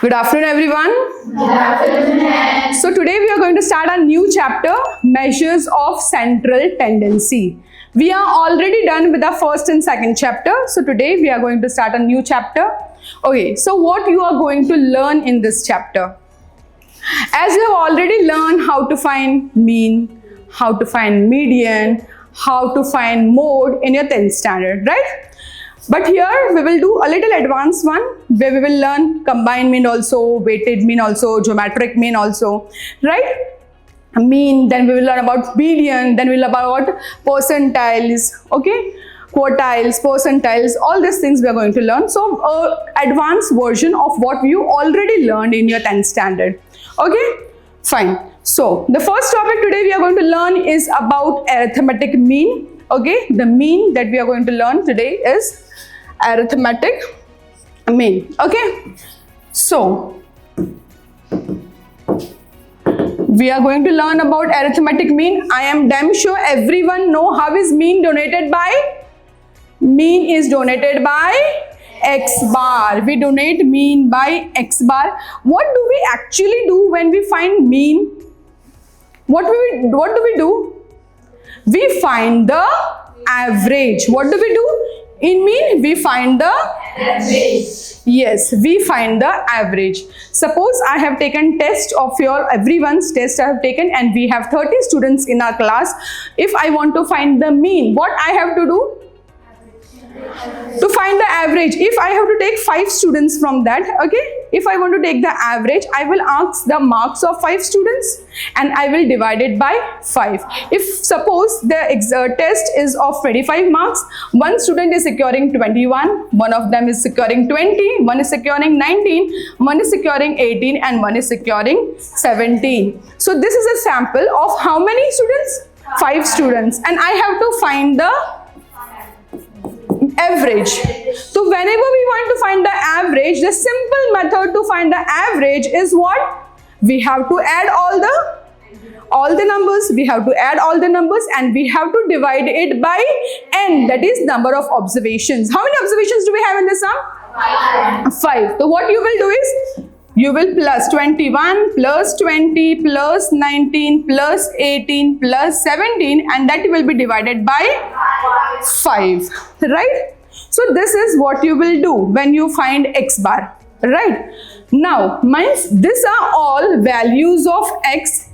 Good afternoon, everyone. Good afternoon. So today we are going to start a new chapter, Measures of Central Tendency. We are already done with the first and second chapter. So today we are going to start a new chapter. Okay, so what you are going to learn in this chapter? As you have already learned how to find mean, how to find median, how to find mode in your 10th standard, right? But here we will do a little advanced one where we will learn combined mean also, weighted mean also, geometric mean also, right? Mean, then we will learn about median, then we will learn about percentiles, okay? Quartiles, percentiles, all these things we are going to learn. So, advanced version of what you already learned in your 10th standard, okay? Fine. So, the first topic today we are going to learn is about arithmetic mean, okay? The mean that we are going to learn today is arithmetic mean, okay? So, we are going to learn about arithmetic mean. I am damn sure everyone know how is mean donated by? Mean is donated by x bar. We donate mean by x bar. What do we actually do when we find mean? What do we do? We find the average. What do we do? In mean, we find the Average. yes, we find the average. Suppose I have taken test of everyone's test I have taken, and we have 30 students in our class. If I want to find the mean, what I have to do? To find the average, if I have to take 5 students from that, okay, if I want to take the average, I will ask the marks of 5 students and I will divide it by 5. If suppose the test is of 25 marks, one student is securing 21, one of them is securing 20, one is securing 19, one is securing 18, and one is securing 17. So this is a sample of how many students? 5 students, and I have to find the average. So whenever we want to find the average, the simple method to find the average is what? We have to add all the numbers. We have to add all the numbers and we have to divide it by n, that is number of observations. How many observations do we have in this sum? 5. So what you will do is, you will plus 21 plus 20 plus 19 plus 18 plus 17, and that will be divided by 5, right? So this is what you will do when you find x bar, right? Now, these are all values of x.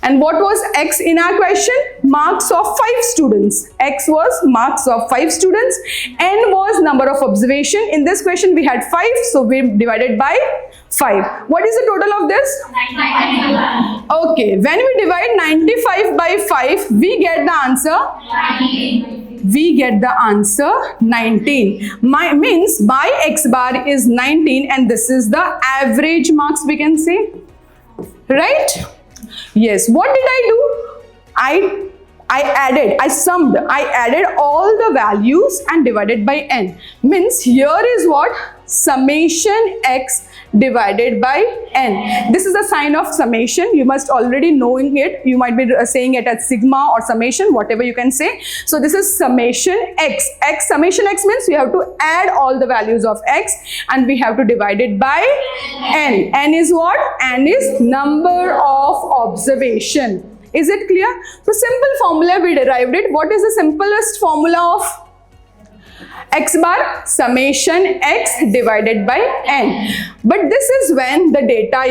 And what was x in our question? Marks of 5 students. X was marks of 5 students. N was number of observation. In this question we had 5, so we divided by 5. What is the total of this? 95. Okay, when we divide 95 by 5, we get the answer? 19. We get the answer 19. Means by x bar is 19, and this is the average marks, we can say. Right? Yes. What did I do? I added all the values and divided by n. Means here is what? Summation x divided by n. This is a sign of summation. You must already knowing it. You might be saying it as sigma or summation, whatever you can say. So this is summation x. Summation x means we have to add all the values of x and we have to divide it by n. N is what? N is number of observation. Is it clear? So simple formula we derived it. What is the simplest formula of x bar? Summation x divided by n. But this is when the data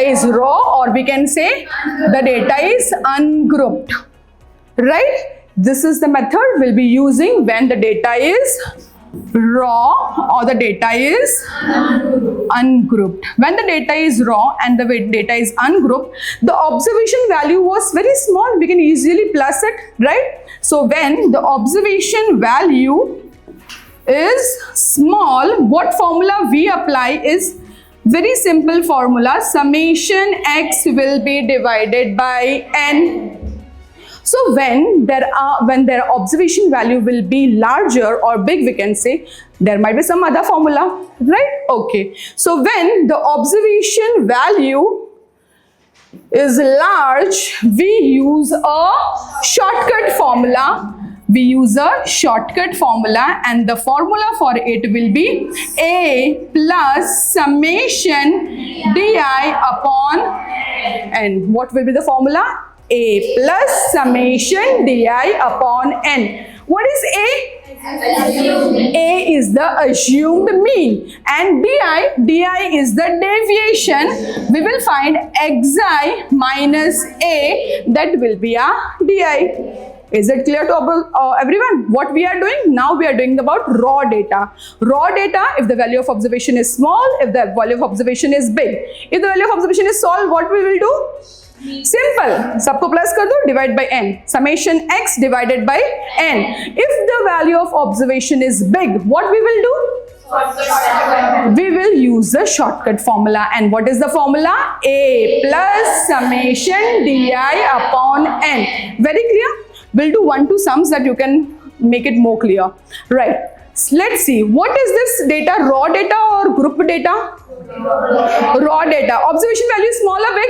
is raw, or we can say the data is ungrouped, right? This is the method we'll be using when the data is raw or the data is ungrouped. When the data is raw and the data is ungrouped, the observation value was very small. We can easily plus it, right? So when the observation value is small, what formula we apply is very simple formula. Summation x will be divided by n. So when their observation value will be larger or big, we can say, there might be some other formula, right? Okay. So when the observation value is large, we use a shortcut formula we use a shortcut formula, and the formula for it will be A plus summation di upon n. What will be the formula? A plus summation di upon n. What is A? A is the assumed mean, and di is the deviation. We will find xi minus A, that will be a di. Is it clear to everyone? What we are doing? Now we are doing about raw data. Raw data, if the value of observation is small, if the value of observation is big. If the value of observation is small, what we will do? Simple. सबको plus कर दो, divide by n. Summation x divided by n. If the value of observation is big, what we will do? We will use the shortcut formula. And what is the formula? A plus summation di upon n. Very clear? We'll do 1-2 sums that you can make it more clear. Right. Let's see. What is this data? Raw data or group data? Raw data. Observation value is small or big?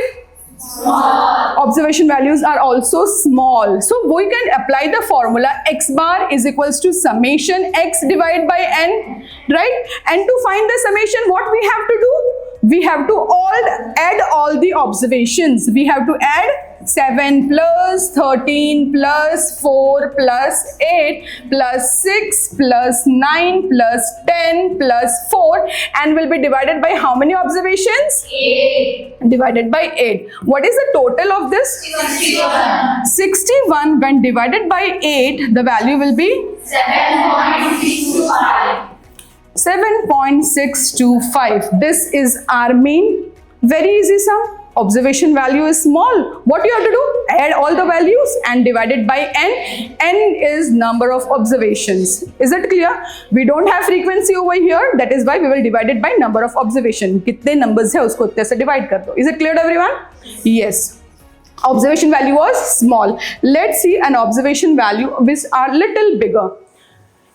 Small. Observation values are also small. So we can apply the formula x bar is equals to summation x divided by n. Right? And to find the summation, what we have to do? We have to add all the observations. We have to add 7 plus 13 plus 4 plus 8 plus 6 plus 9 plus 10 plus 4, and will be divided by how many observations? 8. Divided by 8. What is the total of this? 61. 61. When divided by 8, the value will be 7.625. 7.625. This is our mean. Very easy sum. Observation value is small. What you have to do? Add all the values and divide it by n. N is number of observations. Is it clear? We don't have frequency over here. That is why we will divide it by number of observation. कितने numbers है उसको उतने से divide कर दो. Is it clear to everyone? Yes. Observation value was small. Let's see an observation value which are little bigger.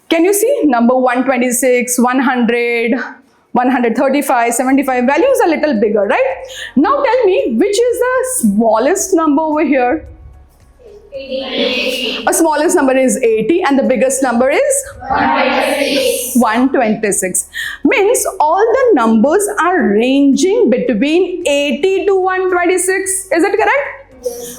Can you see? Number 126, 100, 135, 75 values are little bigger, right? Now tell me, which is the smallest number over here? 80. A smallest number is 80 and the biggest number is 126. 126. Means all the numbers are ranging between 80 to 126. Is it correct?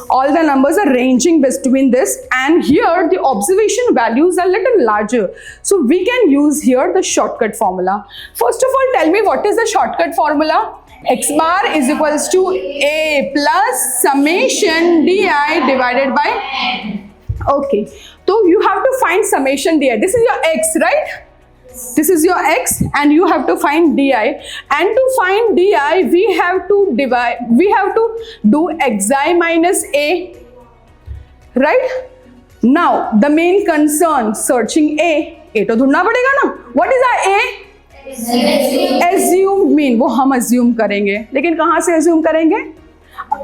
All the numbers are ranging between this, and here the observation values are little larger. So we can use here the shortcut formula. First of all, tell me what is the shortcut formula? X bar is equals to A plus summation di divided by n. Okay. So you have to find summation di. This is your x, right? This is your x, and you have to find di. And to find di, we have to do xi minus a. Right? Now the main concern, searching a तो ढूंढना पड़ेगा ना. What is our a? Assumed mean. वो हम assume करेंगे, लेकिन कहाँ से assume करेंगे?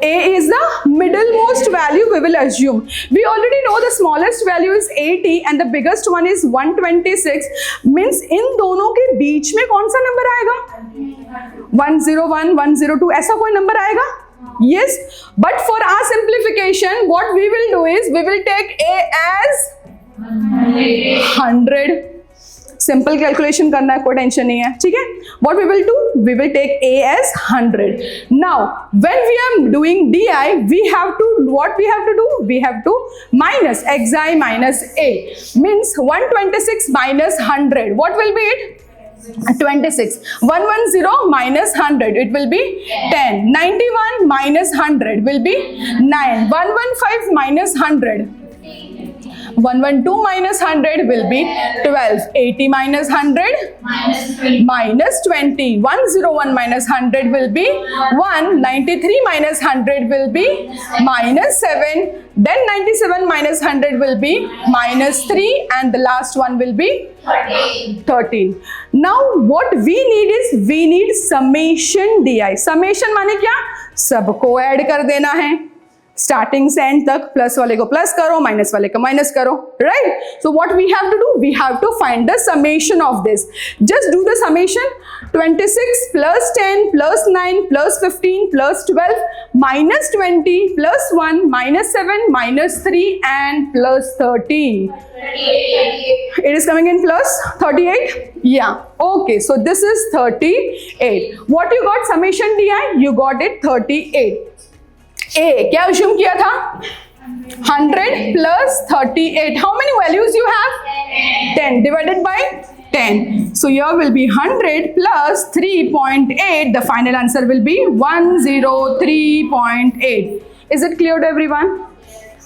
A is the middlemost value we will assume. We already know the smallest value is 80 and the biggest one is 126. Means इन दोनों के बीच में कौन सा नंबर आएगा? 101, 102 ऐसा कोई नंबर आएगा? Yes. But for our simplification, what we will do is we will take A as 100. Simple calculation करना है, कोई टेंशन नहीं है, ठीक है. What we will do? We will take A as 100. Now, when we are doing DI, we have to, what we have to do? We have to minus xi minus A. Means 126 minus 100. What will be it? 26. 110 minus 100. It will be 10. 91 minus 100 will be 9. 115 minus 100. 112 minus 100 will be 12. 80 minus 100 minus 20. 101 minus 100 will be 1. 93 minus 100 will be minus 7. Then 97 minus 100 will be minus 3, and the last one will be 13. Now what we need is we need summation di. Summation माने क्या? सबको add कर देना है. Starting से and तक plus वाले को प्लस करो, माइनस वाले को माइनस करो, right. So what we have to do? We have to find the summation of this. Just do the summation. 26 plus 10 plus 9 plus 15 plus 12 minus 20 plus 1 minus 7 minus 3 and plus 13. It is coming in plus 38. Yeah. Okay. So this is 38. What you got summation DI? You got it 38. A क्या assume किया था? 100 plus 38. How many values you have? 10 divided by 10. So here will be 100 plus 3.8. The final answer will be 103.8. Is it clear to everyone?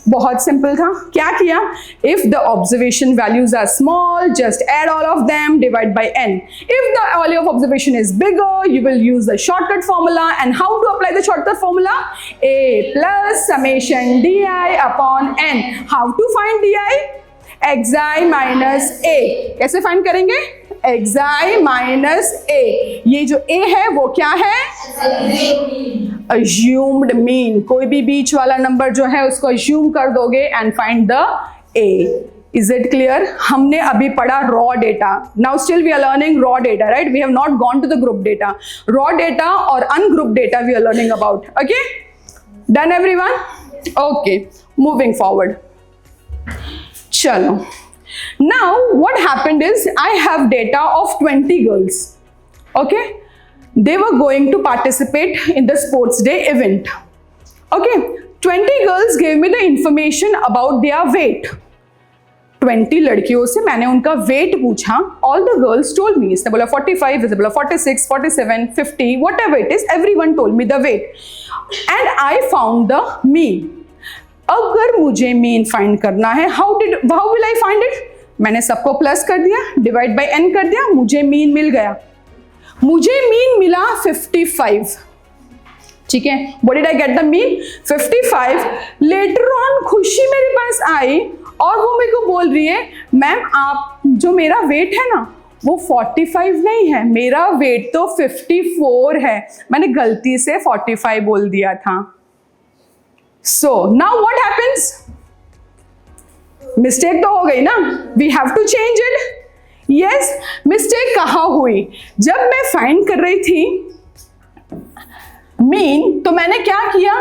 बहुत simple था. क्या किया? If the observation values are small, just add all of them, divide by n. If the value of observation is bigger, you will use the shortcut formula. And how to apply the shortcut formula? A plus summation di upon n. How to find di? xi minus a. कैसे find करेंगे? xi minus a. ये जो a है वो क्या है? assumed mean. कोई भी बीच वाला नंबर जो है उसको assume कर दोगे and find the a. Is it clear? हमने अभी पढ़ा raw data. Now still we are learning raw data, right? We have not gone to the group data. Raw data or ungrouped data we are learning about. Okay? Done everyone? Okay. Moving forward. Chalo. Now what happened is I have data of 20 girls. Okay? They were going to participate in the sports day event. Okay, 20 girls gave me the information about their weight. 20 लड़कियों से मैंने उनका weight पूछा. All the girls told me. इसने बोला 45, इसने बोला 46, 47, 50, whatever it is, everyone told me the weight. And I found the mean. अगर मुझे mean find करना है, how will I find it? मैंने सबको plus कर दिया, divide by n कर दिया, मुझे mean मिल गया. मुझे मीन मिला 55. ठीक है, what did I get the mean? 55. Later on खुशी मेरे पास आई और वो मेरे को बोल रही है मैम आप जो मेरा वेट है ना वो 45 नहीं है, मेरा वेट तो 54 है. मैंने गलती से 45 बोल दिया था. So now what happens? Mistake तो हो गई ना, we have to change it. Yes, mistake कहाँ हुई? जब मैं फाइंड कर रही थी मीन तो मैंने क्या किया?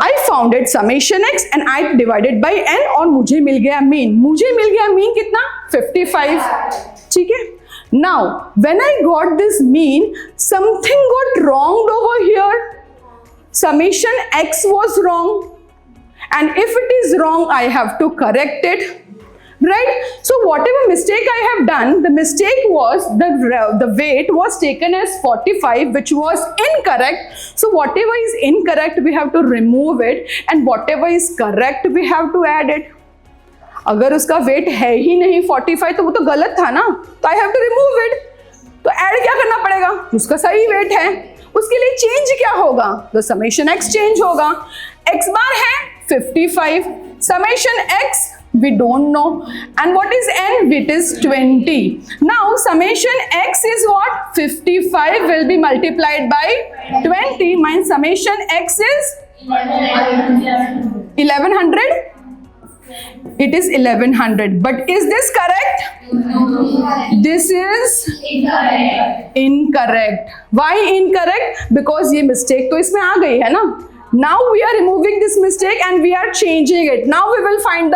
I founded summation x and I divided by n और मुझे मिल गया मीन. मुझे मिल गया मीन कितना? 55. ठीक है. Now when I got this mean, something got wronged over here. Summation x was wrong, and if it is wrong, I have to correct it. Right? So whatever mistake I have done, the mistake was the weight was taken as 45, which was incorrect. So whatever is incorrect, we have to remove it, and whatever is correct, we have to add it. अगर उसका weight है ही नहीं 45 तो वो तो गलत था ना, तो I have to remove it. तो add क्या करना पड़ेगा? उसका सही weight है, उसके लिए change क्या होगा? तो summation x change होगा. x bar है 55, summation x we don't know, and what is n? It is 20. Now summation x is what? 55 will be multiplied by 20. My summation x is 1100. It is 1100. But is this correct? No. This is incorrect. Why incorrect? Because ये mistake तो इसमें आ गई है ना. Now we are removing this mistake and we are changing it. Now we will find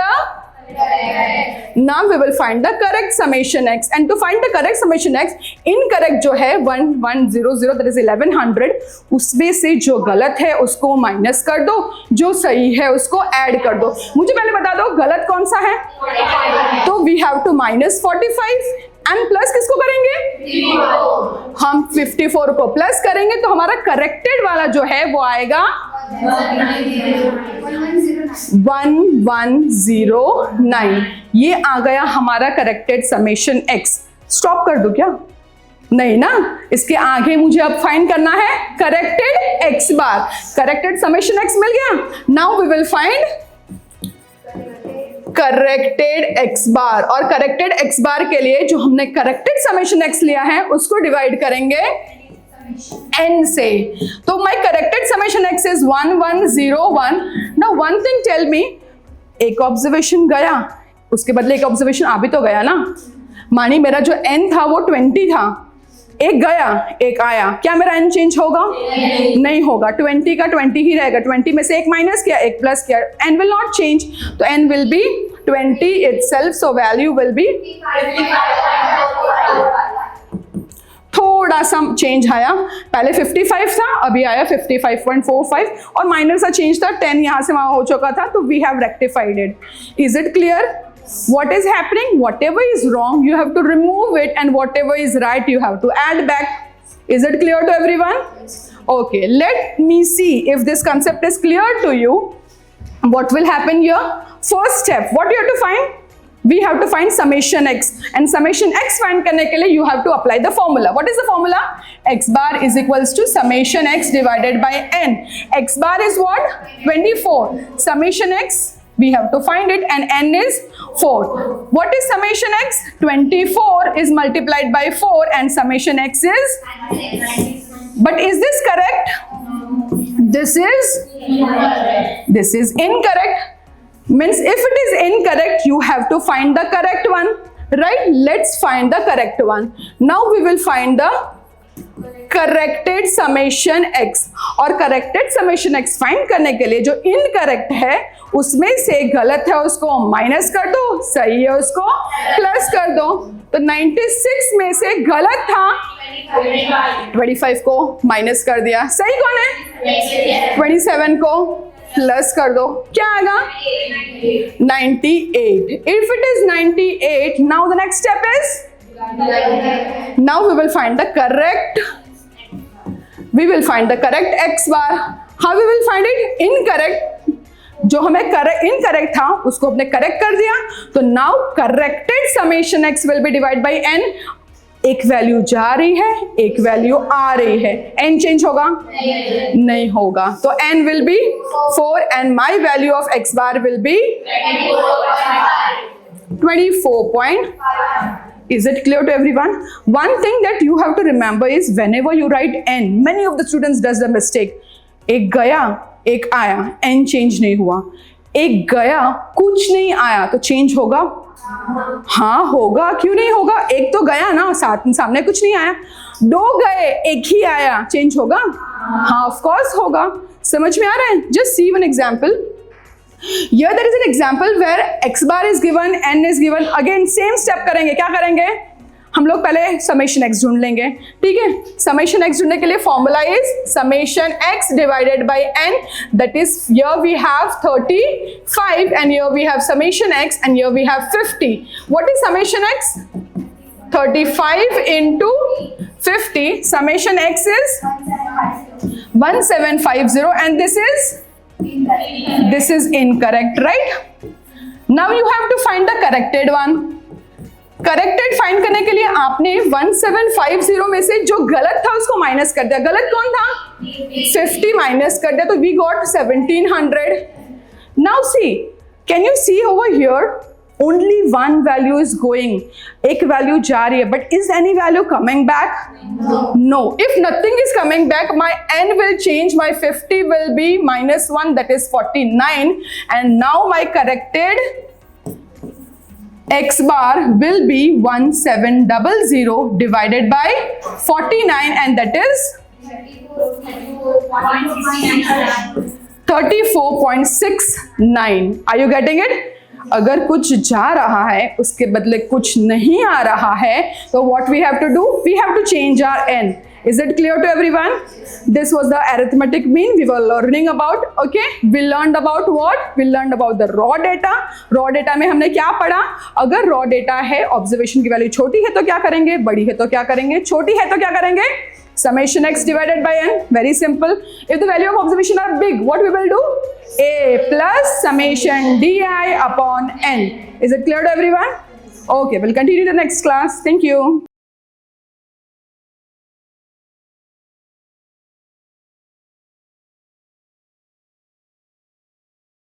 the correct summation x, and to find the correct summation x, incorrect जो है 1100 that is 1100, उसमें से जो गलत है उसको माइनस कर दो, जो सही है उसको ऐड कर दो. मुझे पहले बता दो गलत कौन सा है? 45. तो we have to minus 45 and plus किसको करेंगे? 54. हम 54 को प्लस करेंगे तो हमारा करेक्टेड वाला जो है वो आएगा 1109. ये आ गया हमारा करेक्टेड समेशन x. स्टॉप कर दो क्या? नहीं ना, इसके आगे मुझे अब फाइंड करना है corrected x bar. Corrected summation x मिल गया. Now we will find corrected x bar, और करेक्टेड x बार के लिए जो हमने करेक्टेड समेशन x लिया है उसको डिवाइड करेंगे n से. तो my corrected summation x is 1101. Now one thing tell me, एक ऑब्जर्वेशन गया उसके बदले एक ऑब्जर्वेशन आ भी तो गया ना. मानी मेरा जो n था वो 20 था, एक गया एक आया, क्या मेरा n चेंज होगा? नहीं होगा, 20 का 20 ही रहेगा, 20 में से एक माइनस किया एक प्लस किया, n विल नॉट चेंज, तो n will be 20 itself, so value will be थोड़ा सा चेंज आया, पहले 55 था अभी आया 55.45 और माइनर सा चेंज था, 10 यहाँ से वहां हो चुका था, तो we have rectified it. Is it clear? What is happening? Whatever is wrong you have to remove it, and whatever is right you have to add back. Is it clear to everyone? Okay, let me see if this concept is clear to you. What will happen here? First step, what you have to find? We have to find summation x, and summation x find करने के लिए you have to apply the formula. What is the formula? X bar is equals to summation x divided by n. X bar is what? 24. Summation x, we have to find it, and n is 4. What is summation x? 24 is multiplied by 4, and summation x is? But is this correct? This is incorrect. Means if it is incorrect, you have to find the correct one, right? Let's find the correct one. Now we will find the corrected summation x. और corrected summation x find करने के लिए जो incorrect है उसमें से गलत है उसको माइनस कर दो, सही है उसको प्लस कर दो. तो 96 में से गलत था 25 को माइनस कर दिया, सही कौन है? 27 को प्लस कर दो, क्या आएगा? 98. If it is 98, now the next step is, now we will find the correct x bar. How we will find it? Incorrect. जो हमें इनकरेक्ट था उसको हमने करेक्ट कर दिया, तो now corrected summation x will be divide by n. एक value जा रही है एक वैल्यू आ रही है, n चेंज होगा? नहीं होगा, तो n will be 4 and my value of x bar will be 24. Is it clear to everyone? One thing that you have to remember is whenever you write n, many of the students does the mistake. एक गया एक आया, n change नहीं हुआ. एक गया कुछ नहीं आया, तो चेंज होगा? हाँ होगा, क्यों नहीं होगा? एक तो गया ना, सामने कुछ नहीं आया. दो गए एक ही आया, चेंज होगा? हाँ ऑफ कोर्स होगा. समझ में आ रहा है? Just see one example. Here there is an example where x bar is given, n is given. Again same step करेंगे, क्या करेंगे? हम लोग पहले summation x ढूंढ लेंगे, ठीक है? summation x ढूंढने के लिए formula is summation x divided by n. That is, here we have 35 and here we have summation x and here we have 50. What is summation x? 35 into 50. Summation x is 1750, and this is incorrect, right? Now you have to find the corrected one. Corrected find करने के लिए आपने 1750 में से जो गलत था उसको माइनस कर दिया. गलत कौन था? 50 माइनस कर दिया, तो we got 1700. Now see, can you see over here, only one value is going. एक वैल्यू जा रही है, but is any value coming back? No. If nothing is coming back, my n will change, my 50 will be -1, that is 49, and now my corrected x bar will be 1700 divided by 49, and that is 34.69. Are you getting it? अगर कुछ जा रहा है उसके बदले कुछ नहीं आ रहा है, तो what we have to do? We have to change our n. Is it clear to everyone? This was the arithmetic mean we were learning about. Okay, we learned about what? We learned about the raw data. Raw data में हमने क्या पढ़ा? अगर raw data है, observation की value छोटी है तो क्या करेंगे? बड़ी है तो क्या करेंगे? छोटी है तो क्या करेंगे? Summation x divided by n. Very simple. If the value of observation are big, what we will do? A plus summation di upon n. Is it clear to everyone? Okay, we'll continue the next class. Thank you.